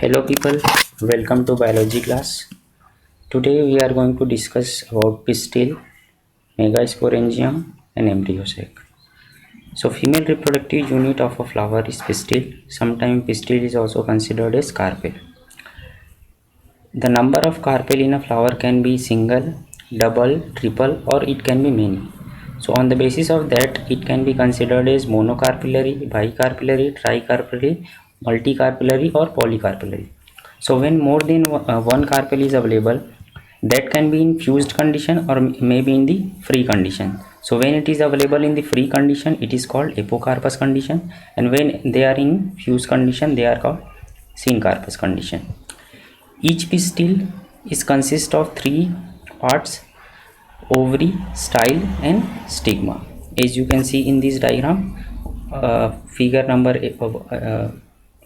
Hello people, welcome to biology class. Today we are going to discuss about pistil, megasporangium and embryo sac. So female reproductive unit of a flower is pistil. Sometimes pistil is also considered as carpel. The number of carpel in a flower can be single, double, triple or it can be many. So on the basis of that it can be considered as monocarpellary, bicarpellary, tricarpellary, multicarpellary or polycarpellary. So when more than one carpel is available, that can be in fused condition or maybe in the free condition. So when it is available in the free condition, it is called apocarpous condition, and when they are in fused condition, they are called syncarpous condition. Each pistil is consist of three parts: ovary, style and stigma. As you can see in this diagram, figure number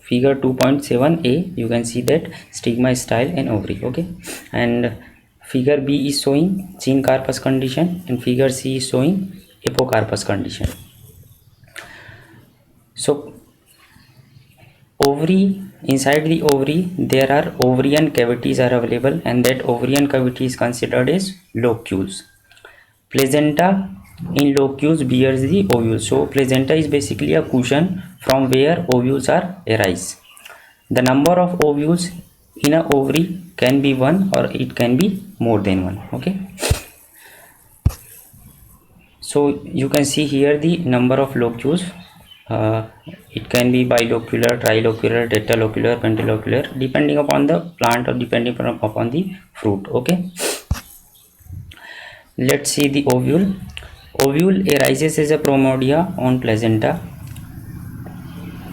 figure 2.7a, you can see that stigma, style and ovary. Okay, and figure B is showing syncarpous condition and figure C is showing apocarpous condition. So ovary, inside the ovary there are ovarian cavities are available, and that ovarian cavity is considered as locules. Placenta in locules bears the ovules. So placenta is basically a cushion from where ovules are arise. The number of ovules in a ovary can be one or it can be more than one. Okay, so you can see here the number of locules. It can be bilocular, trilocular, tetralocular, pentalocular, depending upon the plant or depending upon the fruit. Okay, let's see the ovule. Ovule arises as a promodia on placenta.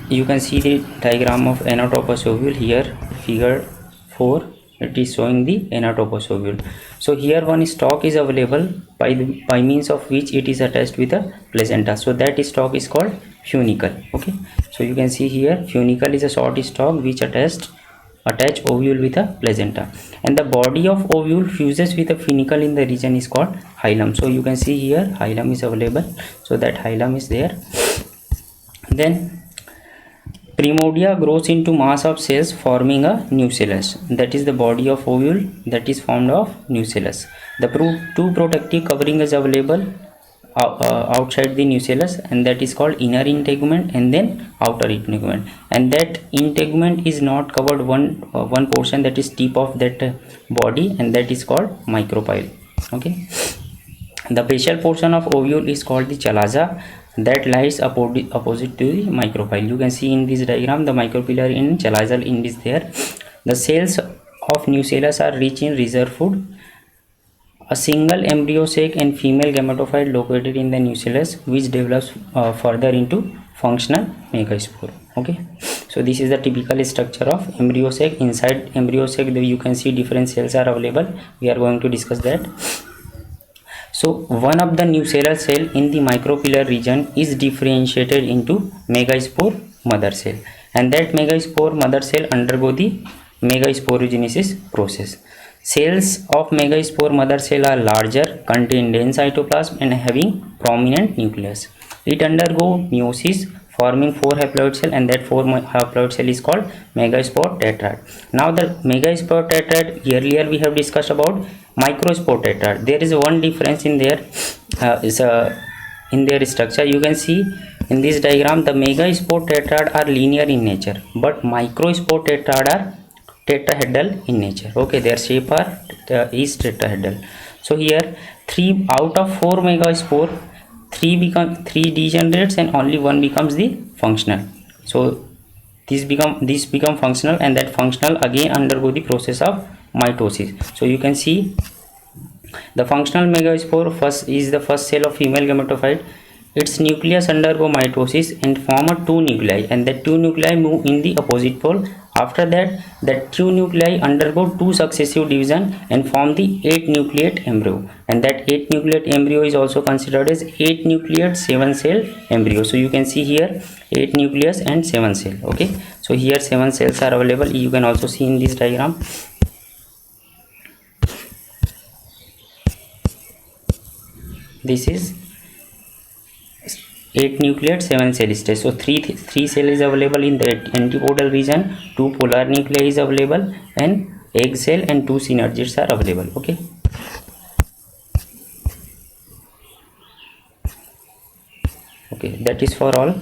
You can see the diagram of anatopous ovule here, figure 4. It is showing the anatopous ovule. So here one stalk is available by means of which it is attached with the placenta. So that stalk is called funicle. Okay, so you can see here funicle is a short stalk which attach ovule with a placenta, and the body of ovule fuses with a funicle in the region is called hilum. So you can see here hilum is available, so that hilum is there. Then Primodia grows into mass of cells forming a nucellus. That is the body of ovule that is formed of nucellus. The two protective covering is available outside the nucellus, and that is called inner integument and then outer integument. And that integument is not covered one portion, that is tip of that body, and that is called micropyle. Okay, the basal portion of ovule is called the chalaza, that lies opposite to the micropyle. You can see in this diagram the micropyle in chalazal end is there. The cells of nucellus are rich in reserve food. A single embryo sac and female gametophyte located in the nucellus, which develops further into functional megaspore. Okay, so this is the typical structure of embryo sac. Inside embryo sac you can see different cells are available. We are going to discuss that. So one of the nucellar cell in the micropylar region is differentiated into megaspore mother cell, and that megaspore mother cell undergo the megasporogenesis process. Cells of megaspore mother cell are larger, contain dense cytoplasm and having prominent nucleus. It undergo meiosis forming 4 haploid cell, and that 4 haploid cell is called megaspore tetrad. Now the megaspore tetrad, earlier we have discussed about microspore tetrad. There is one difference in their in their structure. You can see in this diagram the megaspore tetrad are linear in nature, but microspore tetrad are tetrahedral in nature. Okay, their shape are is tetrahedral. So here 3 out of 4 megaspore, 3 degenerates and only one becomes the functional. So this become functional, and that functional again undergo the process of mitosis. So you can see the functional megaspore first is the first cell of female gametophyte. Its nucleus undergo mitosis and form a 2 nuclei, and the 2 nuclei move in the opposite pole. After that, the 2 nuclei undergo 2 successive division and form the 8 nucleate embryo, and that 8 nucleate embryo is also considered as 8 nucleate 7 cell embryo. So you can see here 8 nucleus and 7 cell. Okay, so here 7 cells are available. You can also see in this diagram. This is 8 nucleate 7 cell stage. So three cell is available in the antipodal region, 2 polar nuclei is available, and egg cell and 2 synergids are available. Okay. Okay, that is for all.